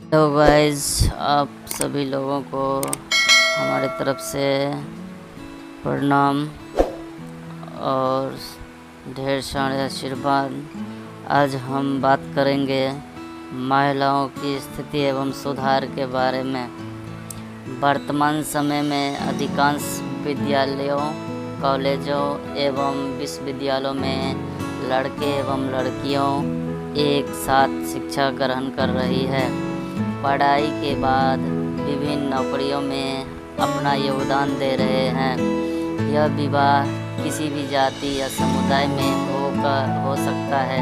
Hello guys, आप सभी लोगों को हमारे तरफ से प्रणाम और ढेर सारे आशीर्वाद। आज हम बात करेंगे महिलाओं की स्थिति एवं सुधार के बारे में। वर्तमान समय में अधिकांश विद्यालयों, कॉलेजों एवं विश्वविद्यालयों में लड़के एवं लड़कियों एक साथ शिक्षा ग्रहण कर रही है। पढ़ाई के बाद विभिन्न नौकरियों में अपना योगदान दे रहे हैं। यह विवाह किसी भी जाति या समुदाय में हो सकता है।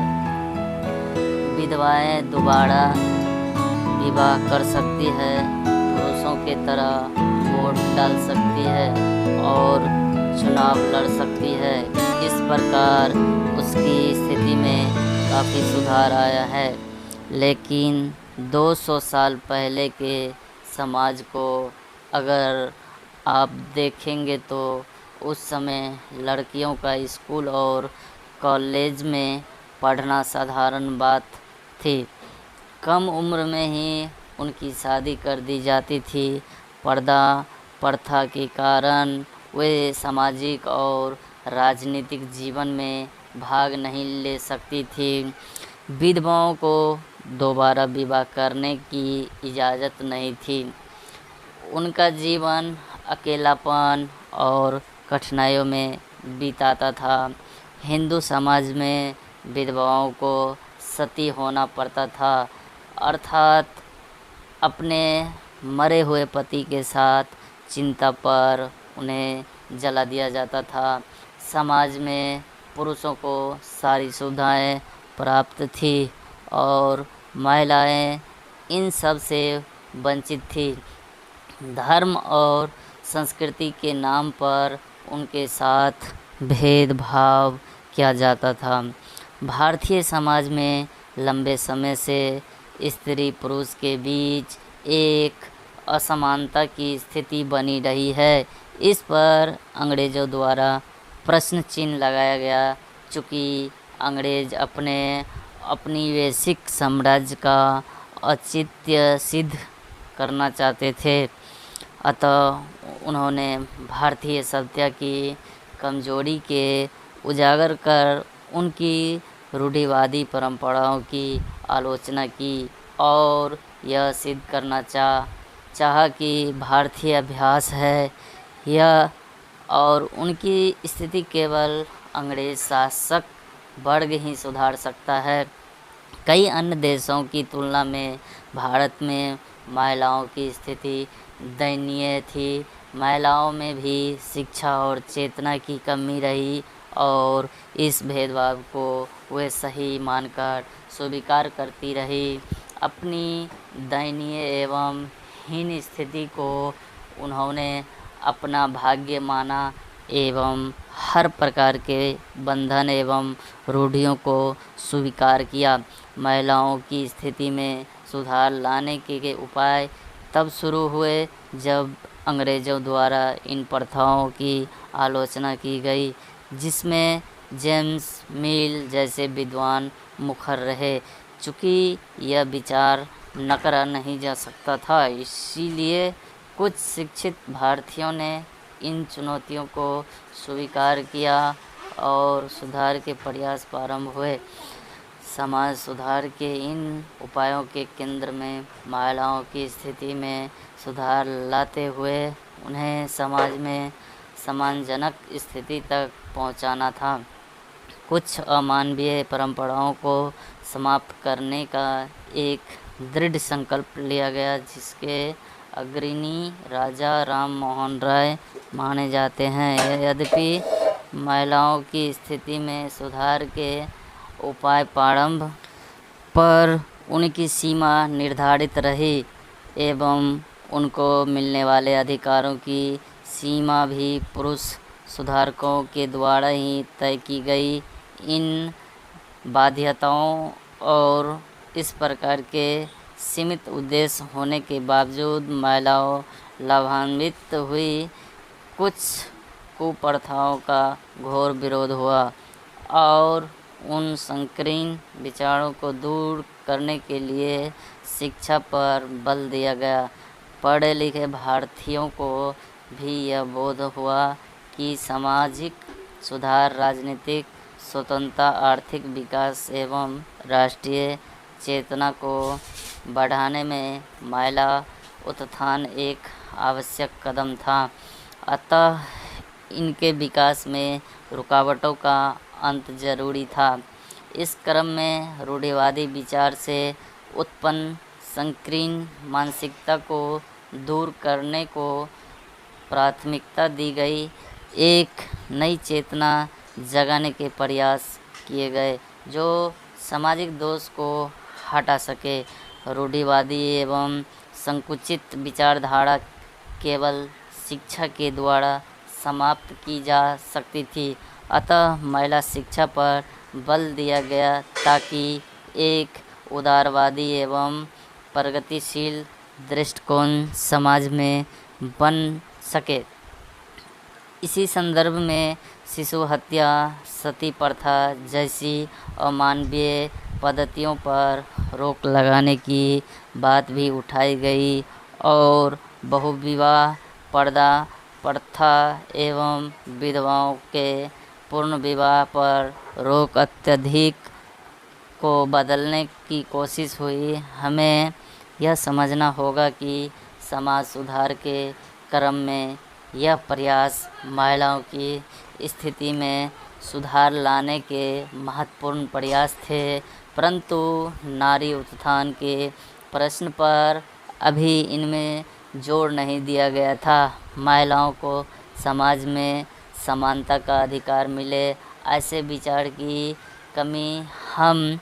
विधवाएं दोबारा विवाह कर सकती है, पुरुषों की तरह वोट डाल सकती है और चुनाव लड़ सकती है। इस प्रकार उसकी स्थिति में काफ़ी सुधार आया है। लेकिन 200 साल पहले के समाज को अगर आप देखेंगे तो उस समय लड़कियों का स्कूल और कॉलेज में पढ़ना साधारण बात थी। कम उम्र में ही उनकी शादी कर दी जाती थी। पर्दा प्रथा के कारण वे सामाजिक और राजनीतिक जीवन में भाग नहीं ले सकती थी। विधवाओं को दोबारा विवाह करने की इजाज़त नहीं थी। उनका जीवन अकेलापन और कठिनाइयों में बीताता था। हिंदू समाज में विधवाओं को सती होना पड़ता था, अर्थात अपने मरे हुए पति के साथ चिंता पर उन्हें जला दिया जाता था। समाज में पुरुषों को सारी सुविधाएं प्राप्त थी और महिलाएं इन सब से वंचित थी। धर्म और संस्कृति के नाम पर उनके साथ भेदभाव किया जाता था। भारतीय समाज में लंबे समय से स्त्री पुरुष के बीच एक असमानता की स्थिति बनी रही है। इस पर अंग्रेज़ों द्वारा प्रश्न चिन्ह लगाया गया, चूँकि अंग्रेज़ अपनी वैश्विक साम्राज्य का औचित्य सिद्ध करना चाहते थे। अतः उन्होंने भारतीय सभ्यता की कमजोरी के उजागर कर उनकी रूढ़िवादी परंपराओं की आलोचना की और यह सिद्ध करना चाहा कि भारतीय अभ्यास है यह और उनकी स्थिति केवल अंग्रेज शासक वर्ग ही सुधार सकता है। कई अन्य देशों की तुलना में भारत में महिलाओं की स्थिति दयनीय थी। महिलाओं में भी शिक्षा और चेतना की कमी रही और इस भेदभाव को वे सही मानकर स्वीकार करती रही। अपनी दयनीय एवं हीन स्थिति को उन्होंने अपना भाग्य माना एवं हर प्रकार के बंधन एवं रूढ़ियों को स्वीकार किया। महिलाओं की स्थिति में सुधार लाने के उपाय तब शुरू हुए जब अंग्रेज़ों द्वारा इन प्रथाओं की आलोचना की गई, जिसमें जेम्स मिल जैसे विद्वान मुखर रहे। चूँकि यह विचार नकारा नहीं जा सकता था, इसीलिए कुछ शिक्षित भारतीयों ने इन चुनौतियों को स्वीकार किया और सुधार के प्रयास प्रारंभ हुए। समाज सुधार के इन उपायों के केंद्र में महिलाओं की स्थिति में सुधार लाते हुए उन्हें समाज में सम्मानजनक स्थिति तक पहुंचाना था। कुछ अमानवीय परंपराओं को समाप्त करने का एक दृढ़ संकल्प लिया गया, जिसके अग्रणी राजा राम मोहन राय माने जाते हैं। यद्यपि महिलाओं की स्थिति में सुधार के उपाय प्रारंभ पर उनकी सीमा निर्धारित रही एवं उनको मिलने वाले अधिकारों की सीमा भी पुरुष सुधारकों के द्वारा ही तय की गई। इन बाध्यताओं और इस प्रकार के सीमित उद्देश्य होने के बावजूद महिलाओं लाभान्वित हुई। कुछ कुप्रथाओं का घोर विरोध हुआ और उन संकीर्ण विचारों को दूर करने के लिए शिक्षा पर बल दिया गया। पढ़े लिखे भारतीयों को भी यह बोध हुआ कि सामाजिक सुधार, राजनीतिक स्वतंत्रता, आर्थिक विकास एवं राष्ट्रीय चेतना को बढ़ाने में महिला उत्थान एक आवश्यक कदम था। अतः इनके विकास में रुकावटों का अंत जरूरी था। इस क्रम में रूढ़िवादी विचार से उत्पन्न संकीर्ण मानसिकता को दूर करने को प्राथमिकता दी गई। एक नई चेतना जगाने के प्रयास किए गए जो सामाजिक दोष को हटा सके। रूढ़िवादी एवं संकुचित विचारधारा केवल शिक्षा के द्वारा समाप्त की जा सकती थी। अतः महिला शिक्षा पर बल दिया गया ताकि एक उदारवादी एवं प्रगतिशील दृष्टिकोण समाज में बन सके। इसी संदर्भ में शिशु हत्या, सती प्रथा जैसी अमानवीय पद्धतियों पर रोक लगाने की बात भी उठाई गई और बहुविवाह, पर्दा प्रथा एवं विधवाओं के पूर्ण विवाह पर रोक अत्यधिक को बदलने की कोशिश हुई। हमें यह समझना होगा कि समाज सुधार के क्रम में यह प्रयास महिलाओं की स्थिति में सुधार लाने के महत्वपूर्ण प्रयास थे, परंतु नारी उत्थान के प्रश्न पर अभी इनमें जोर नहीं दिया गया था। महिलाओं को समाज में समानता का अधिकार मिले, ऐसे विचार की कमी हम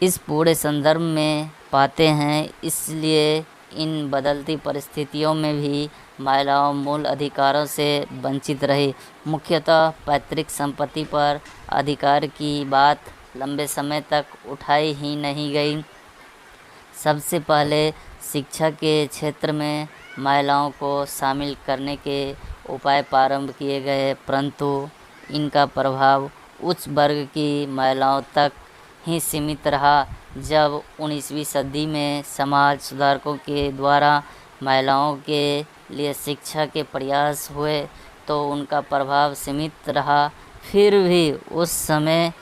इस पूरे संदर्भ में पाते हैं। इसलिए इन बदलती परिस्थितियों में भी महिलाओं मूल अधिकारों से वंचित रही। मुख्यतः पैतृक संपत्ति पर अधिकार की बात लंबे समय तक उठाई ही नहीं गई। सबसे पहले शिक्षा के क्षेत्र में महिलाओं को शामिल करने के उपाय प्रारंभ किए गए, परंतु इनका प्रभाव उच्च वर्ग की महिलाओं तक ही सीमित रहा। जब 19वीं सदी में समाज सुधारकों के द्वारा महिलाओं के लिए शिक्षा के प्रयास हुए तो उनका प्रभाव सीमित रहा। फिर भी उस समय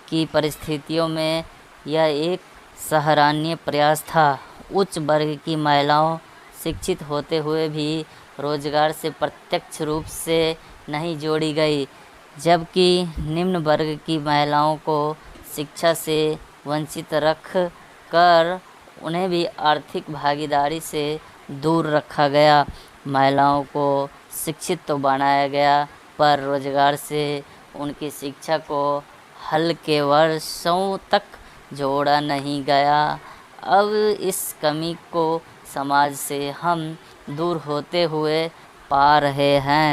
की परिस्थितियों में यह एक सराहनीय प्रयास था। उच्च वर्ग की महिलाओं शिक्षित होते हुए भी रोजगार से प्रत्यक्ष रूप से नहीं जोड़ी गई, जबकि निम्न वर्ग की महिलाओं को शिक्षा से वंचित रख कर उन्हें भी आर्थिक भागीदारी से दूर रखा गया। महिलाओं को शिक्षित तो बनाया गया, पर रोजगार से उनकी शिक्षा को हल्के वर्षों तक जोड़ा नहीं गया। अब इस कमी को समाज से हम दूर होते हुए पा रहे हैं।